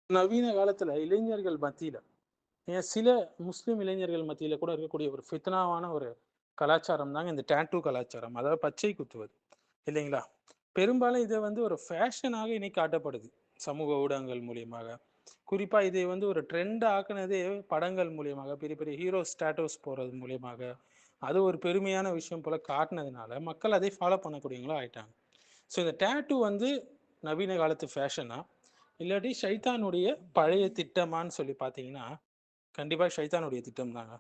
நவீன காலத்துல இளைஞர்கள் மத்தியில ஏன் சில முஸ்லிம் இளைஞர்கள் மத்தியில கூட இருக்கக்கூடிய ஒரு ஃபித்னாவான ஒரு கலாச்சாரம் தாங்க இந்த டேட்டூ கலாச்சாரம், அதாவது பச்சை குத்துவது, இல்லைங்களா? பெரும்பாலும் இதை ஒரு ஃபேஷனாக இன்னைக்கு காட்டப்படுது சமூக ஊடகங்கள் மூலியமாக. குறிப்பா இதை ஒரு ட்ரெண்ட் ஆக்குனதே படங்கள் மூலியமாக, பெரிய பெரிய ஹீரோ ஸ்டாட்டோஸ் போறது மூலியமாக. அது ஒரு பெருமையான விஷயம் போல காட்டினதுனால மக்கள் அதை ஃபாலோ பண்ணக்கூடியவங்களும் ஆயிட்டாங்க. ஸோ இந்த டேட்டூ நவீன காலத்து ஃபேஷனா, இல்லாட்டி ஷைத்தானுடைய பழைய திட்டமான்னு சொல்லி பார்த்தீங்கன்னா, கண்டிப்பா ஷைத்தானுடைய திட்டம் தாங்க.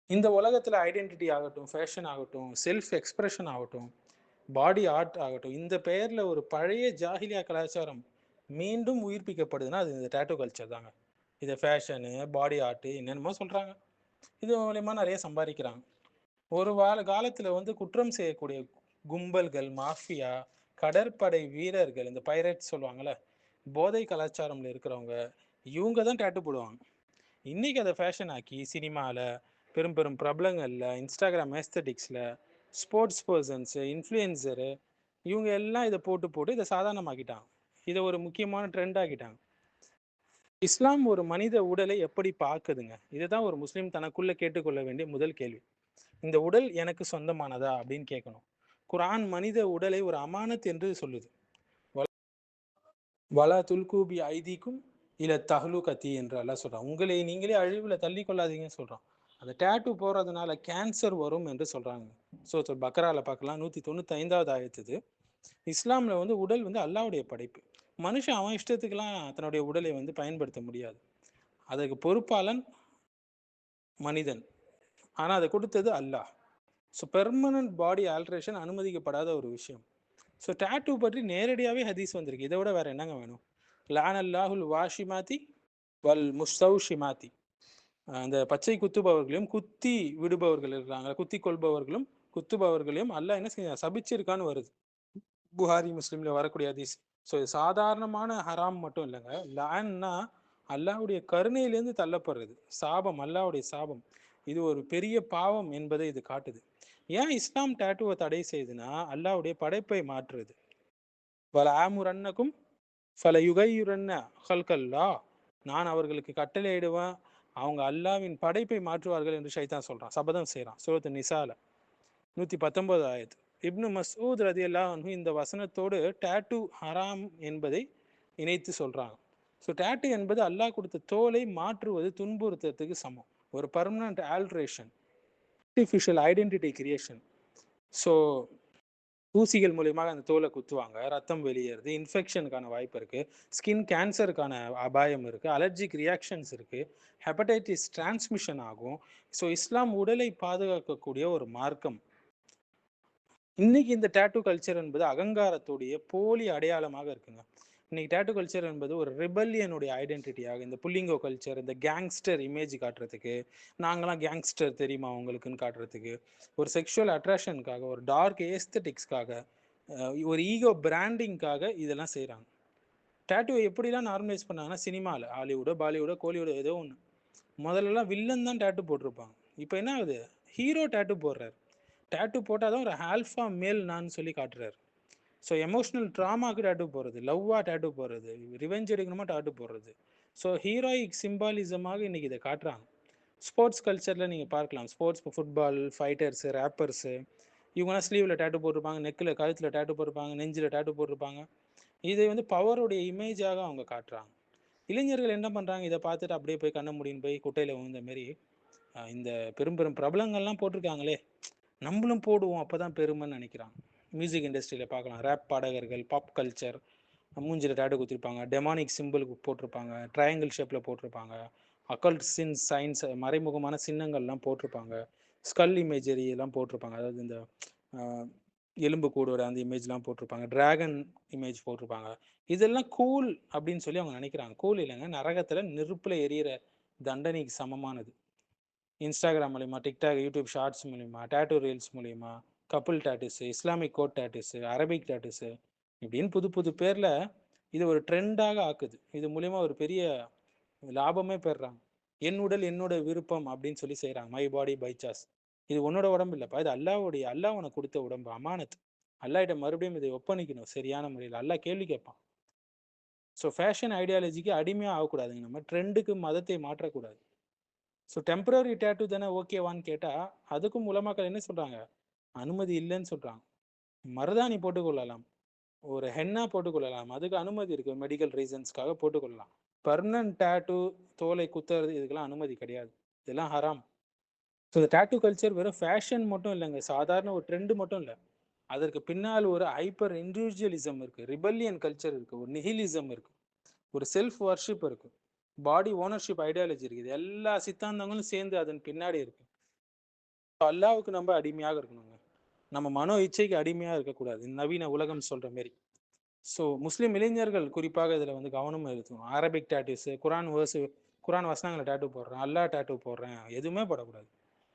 இந்த உலகத்துல ஐடென்டிட்டி ஆகட்டும், ஃபேஷன் ஆகட்டும், செல்ஃப் எக்ஸ்பிரஷன் ஆகட்டும், பாடி ஆர்ட் ஆகட்டும், இந்த பெயர்ல ஒரு பழைய ஜாஹிலியா கலாச்சாரம் மீண்டும் உயிர்ப்பிக்கப்படுதுன்னா அது இந்த டேட்டூ கல்ச்சர் தாங்க. இதை ஃபேஷனு, பாடி ஆர்ட் என்னென்னமோ சொல்றாங்க. இது மூலயமா நிறைய சம்பாதிக்கிறாங்க. ஒரு காலத்துல குற்றம் செய்யக்கூடிய கும்பல்கள், மாஃபியா, கடற்படை வீரர்கள், இந்த பைரட்ஸ் சொல்லுவாங்கல்ல, போதை கலாச்சாரம்ல இருக்கிறவங்க, இவங்க தான் டேட்டு போடுவாங்க. இன்னைக்கு அதை ஃபேஷன் ஆக்கி சினிமாவில், பெரும் பெரும் பிரபலங்களில், இன்ஸ்டாகிராம் ஏஸ்தட்டிக்ஸில், ஸ்போர்ட்ஸ் பர்சன்ஸு, இன்ஃப்ளூயன்சரு, இவங்க எல்லாம் இதை போட்டு போட்டு இதை சாதாரணமாக்கிட்டாங்க. இதை ஒரு முக்கியமான ட்ரெண்ட் ஆக்கிட்டாங்க. இஸ்லாம் ஒரு மனித உடலை எப்படி பார்க்குதுங்க? இதுதான் ஒரு முஸ்லீம் தனக்குள்ள கேட்டுக்கொள்ள வேண்டிய முதல் கேள்வி. இந்த உடல் எனக்கு சொந்தமானதா அப்படின்னு கேட்கணும். குர்ஆன் மனித உடலை ஒரு அமானத் என்று சொல்லுது. வலா துல்கூபி ஐதீக்கும் இல்ல தஹ்லு கத்தி என்று எல்லாம் சொல்றான். உங்களை நீங்களே அழிவுல தள்ளி கொள்ளாதீங்கன்னு சொல்றான். அந்த டேட்டூ போறதுனால கேன்சர் வரும் என்று சொல்றாங்க. சூரத்துல் பக்ரால பார்க்கலாம், 195வது ஆயத்து. இஸ்லாம்ல உடல் அல்லாஹ்வுடைய படைப்பு. மனுஷன் அவன் இஷ்டத்துக்கெல்லாம் தன்னுடைய உடலை பயன்படுத்த முடியாது. அதுக்கு பொறுப்பாளன் மனிதன். ஆனா அதை கொடுத்தது அல்லாஹ். ஸோ பெர்மனன்ட் பாடி ஆல்ட்ரேஷன் அனுமதிக்கப்படாத ஒரு விஷயம். ஸோ டேட்டூ பற்றி நேரடியாகவே ஹதீஸ் வந்திருக்கு. இதை விட வேற என்னங்க வேணும்? லான் அல்லாஹுல் வாஷிமாத்தி வல் முஸ்தௌஷிமாத்தி. அந்த பச்சை குத்துபவர்களையும் குத்தி விடுபவர்கள் இருக்கிறாங்க, குத்தி கொள்பவர்களும் குத்துபவர்களையும் அல்லாஹ் என்ன செய்ய சபிச்சிருக்கான்னு வருது புகாரி முஸ்லீம்ல வரக்கூடிய ஹதீஸ். ஸோ இது சாதாரணமான ஹராம் மட்டும் இல்லைங்க. லான்னா அல்லாஹ்வுடைய கருணையிலேருந்து தள்ளப்படுறது, சாபம், அல்லாஹ்வுடைய சாபம். இது ஒரு பெரிய பாவம் என்பதை இது காட்டுது. ஏன் இஸ்லாம் டேட்டுவை தடை செய்யுதுன்னா, அல்லாஹ்வுடைய படைப்பை மாற்றுறது. வல ஆமுரன்னக்கும் ஃபல யுகையுரன்ன ஹல்கல்லா, நான் அவர்களுக்கு கட்டளையிடுவேன், அவங்க அல்லாவின் படைப்பை மாற்றுவார்கள் என்று ஷைத்தான் சொல்றான், சபதம் செய்யறான். சூரத்து நிசால 119 ஆயத்து. இப்னு மஸ்ஊத் ரலியல்லாஹு அன்ஹு இந்த வசனத்தோடு டேட்டூ ஹராம் என்பதை இணைத்து சொல்றாங்க. ஸோ டேட்டூ என்பது அல்லாஹ் கொடுத்த தோலை மாற்றுவது, துன்புறுத்துறதுக்கு சமம். ஒரு permanent alteration, artificial identity creation. So ஊசிகள் மூலியமாக அந்த தோலை குத்துவாங்க, ரத்தம் வெளியேறுது, இன்ஃபெக்ஷனுக்கான வாய்ப்பு இருக்கு, ஸ்கின் கேன்சருக்கான அபாயம் இருக்கு, அலர்ஜிக் ரியாக்ஷன்ஸ் இருக்கு, ஹெப்படைட்டிஸ் டிரான்ஸ்மிஷன் ஆகும். ஸோ இஸ்லாம் உடலை பாதுகாக்கக்கூடிய ஒரு மார்க்கம். இன்னைக்கு இந்த டேட்டூ கல்ச்சர் என்பது அகங்காரத்துடைய போலி அடையாளமாக இருக்குங்க. இன்னைக்கு டேட்டூ கல்ச்சர் என்பது ஒரு ரிபல்லியனுடைய ஐடென்டிட்டியாக, இந்த புல்லிங்கோ கல்ச்சர், இந்த கேங்ஸ்டர் இமேஜ் காட்டுறதுக்கு, நாங்களாம் கேங்ஸ்டர் தெரியுமா உங்களுக்குன்னு காட்டுறதுக்கு, ஒரு செக்ஷுவல் அட்ராக்ஷனுக்காக, ஒரு டார்க் ஏஸ்தட்டிக்ஸ்க்காக, ஒரு ஈகோ பிராண்டிங்காக இதெல்லாம் செய்கிறாங்க. டேட்டூவை எப்படிலாம் நார்மலைஸ் பண்ணாங்கன்னா, சினிமாவில் ஹாலிவுடோ பாலிவுடோ கோலிவுடோ ஏதோ ஒன்று, முதல்லலாம் வில்லன் தான் டேட்டூ போட்டிருப்பாங்க. இப்போ என்ன ஆகுது, ஹீரோ டேட்டூ போடுறாரு. டேட்டூ போட்டால் தான் ஒரு ஆல்ஃபா மேல் நான் சொல்லி காட்டுறாரு. ஸோ எமோஷ்னல் ட்ராமாவுக்கு டேட்டூ போடுறது, லவ்வாக டேட்டூ போடுறது, ரிவெஞ்ச் எடுக்கணுமா டேட்டூ போடுறது. ஸோ ஹீரோயிக் சிம்பாலிசமாக இன்றைக்கி இதை காட்டுறாங்க. ஸ்போர்ட்ஸ் கல்ச்சரில் நீங்கள் பார்க்கலாம், ஸ்போர்ட்ஸ், ஃபுட்பால் ஃபைட்டர்ஸு, ரேப்பர்ஸு, இவங்களாம் ஸ்லீவில் டேட்டூ போட்டிருப்பாங்க, நெக்கில் கழுத்தில் டேட்டூ போட்டிருப்பாங்க, நெஞ்சில் டேட்டூ போட்டிருப்பாங்க. இதை பவருடைய இமேஜாக அவங்க காட்டுறாங்க. இளைஞர்கள் என்ன பண்ணுறாங்க, இதை பார்த்துட்டு அப்படியே போய் கண்ண முடின்னு போய் குட்டையில் விழுந்த மாரி இந்த பெரும் பெரும் பிரபலங்கள்லாம் போட்டிருக்காங்களே, நம்மளும் போடுவோம் அப்போ தான் பெருமைன்னு நினைக்கிறாங்க. மியூசிக் இண்டஸ்ட்ரியில் பார்க்கலாம், ரேப் பாடகர்கள், பாப் கல்ச்சர், மூஞ்சில் டேட்டு குத்திருப்பாங்க, டெமானிக் சிம்பிள் போட்டிருப்பாங்க, ட்ரையாங்கிள் ஷேப்பில் போட்டிருப்பாங்க, அக்கல்ட் சயின்ஸ் மறைமுகமான சின்னங்கள்லாம் போட்டிருப்பாங்க, ஸ்கல் இமேஜரி எல்லாம் போட்டிருப்பாங்க, அதாவது இந்த எலும்பு கூடோட அந்த இமேஜ்லாம் போட்டிருப்பாங்க, டிராகன் இமேஜ் போட்டிருப்பாங்க. இதெல்லாம் கூல் அப்படின்னு சொல்லி அவங்க நினைக்கிறாங்க. கூல் இல்லைங்க, நரகத்தில் நெருப்பில் எரியிற தண்டனைக்கு சமமானது. இன்ஸ்டாகிராம் மூலிமா, டிக்டாக், யூடியூப் ஷார்ட்ஸ் மூலிமா, டேட்டூ ரீல்ஸ் மூலிமா, கப்புள் டேட்டூஸு, இஸ்லாமிக் கோட் டேட்டூஸு, அரபிக் டேட்டூஸு, இப்படின்னு புது புது பேரில் இது ஒரு ட்ரெண்டாக ஆக்குது. இது மூலிமா ஒரு பெரிய லாபமே பெறுறாங்க. என் உடல் என்னோட விருப்பம் அப்படின்னு சொல்லி செய்கிறாங்க. My body by choice. இது உன்னோட உடம்பு இல்லைப்பா, இது அல்லாஹ் உனக்கு கொடுத்த உடம்பு, அமானத். அல்லாஹ்கிட்ட மறுபடியும் இதை ஒப்பணிக்கணும் சரியான முறையில். அல்லாஹ் கேள்வி கேட்பான். ஸோ ஃபேஷன் ஐடியாலஜிக்கு அடிமையாக ஆகக்கூடாதுங்க. நம்ம ட்ரெண்டுக்கு மதத்தை மாற்றக்கூடாது. ஸோ டெம்பரரி டேட்டு தானே ஓகேவான்னு கேட்டால் அதுக்கும் உலமாக்கள் என்ன சொல்கிறாங்க, அனுமதி இல்லைன்னு சொல்கிறாங்க. மருதாணி போட்டுக்கொள்ளலாம், ஒரு ஹென்னா போட்டுக்கொள்ளலாம், அதுக்கு அனுமதி இருக்குது, மெடிக்கல் ரீசன்ஸ்க்காக போட்டுக்கொள்ளலாம். பர்மனன்ட் டேட்டு, தோலை குத்துறது, இதுக்கெல்லாம் அனுமதி கிடையாது, இதெல்லாம் ஹராம். ஸோ இந்த டேட்டு கல்ச்சர் வெறும் ஃபேஷன் மட்டும் இல்லைங்க, சாதாரண ஒரு ட்ரெண்டு மட்டும் இல்லை. அதற்கு பின்னால் ஒரு ஹைப்பர் இண்டிவிஜுவலிசம் இருக்குது, ரிபல்லியன் கல்ச்சர் இருக்குது, ஒரு நிஹிலிசம் இருக்குது, ஒரு செல்ஃப் வர்ஷிப் இருக்குது, பாடி ஓனர்ஷிப் ஐடியாலஜி இருக்குது. எல்லா சித்தாந்தங்களும் சேர்ந்து அதன் பின்னாடி இருக்கு. அல்லாவுக்கு நம்ம அடிமையாக இருக்கணுங்க, நம்ம மனோ இச்சைக்கு அடிமையாக இருக்கக்கூடாது, நவீன உலகம் சொல்ற மாரி. ஸோ முஸ்லீம் இளைஞர்கள் குறிப்பாக இதில் வந்து கவனம் எடுக்கணும். அரபிக் டேட்டூஸு, குரான் வசனங்களை டேட்டூ போடுறேன், அல்லா டேட்டூ போடுறேன், எதுவுமே போடக்கூடாது.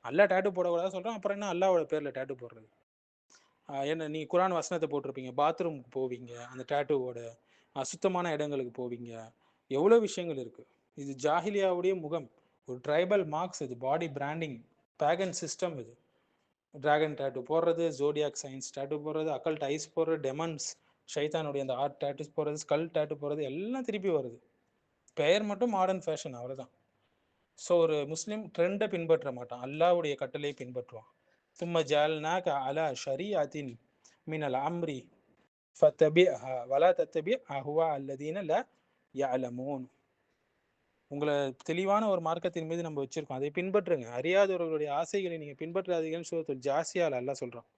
அல்லா டேட்டூ போடக்கூடாது சொல்கிறேன், அப்புறம் என்ன அல்லாவோட பேரில் டேட்டூ போடுறது? என்ன நீ குரான் வசனத்தை போட்டிருப்பீங்க, பாத்ரூமுக்கு போவீங்க அந்த டேட்டூவோட, அசுத்தமான இடங்களுக்கு போவீங்க, எவ்வளோ விஷயங்கள் இருக்குது. இது ஜாஹிலியாவுடைய முகம், ஒரு ட்ரைபல் மார்க்ஸ், இது பாடி பிராண்டிங், பேகன் சிஸ்டம். இது டிராகன் டேட்டூ போடுறது, ஜோடியாக் சயின்ஸ் டேட்டூ போடுறது, அக்கல்ட் ஐஸ் போடுறது, டெமன்ஸ் ஷைத்தானுடைய அந்த ஆர்ட் டேட்டூஸ் போடுறது, ஸ்கல் டேட்டூ போடுறது, எல்லாம் திருப்பி வருது. பெயர் மட்டும் மாடர்ன் ஃபேஷன், அவ்வளோதான். ஸோ ஒரு முஸ்லீம் ட்ரெண்டை பின்பற்ற மாட்டான், அல்லாவுடைய கட்டளையை பின்பற்றுவான். சும்ம ஜால்னாக அலா ஷரீஅத்தின் மினல் அம்ரி ஃபத்தபிஅஹா வலா தத்தபி அஹ்வா அல்லதீன லா யஅலமூன். உங்களை தெளிவான ஒரு மார்க்கத்தின் மீது நம்ம வச்சிருக்கோம், அதை பின்பற்றுங்க, அறியாதவர்களுடைய ஆசைகளை நீங்கள் பின்பற்றாதீங்கன்னு சூரத்துல் ஜாசியால அல்லாஹ் சொல்கிறான்.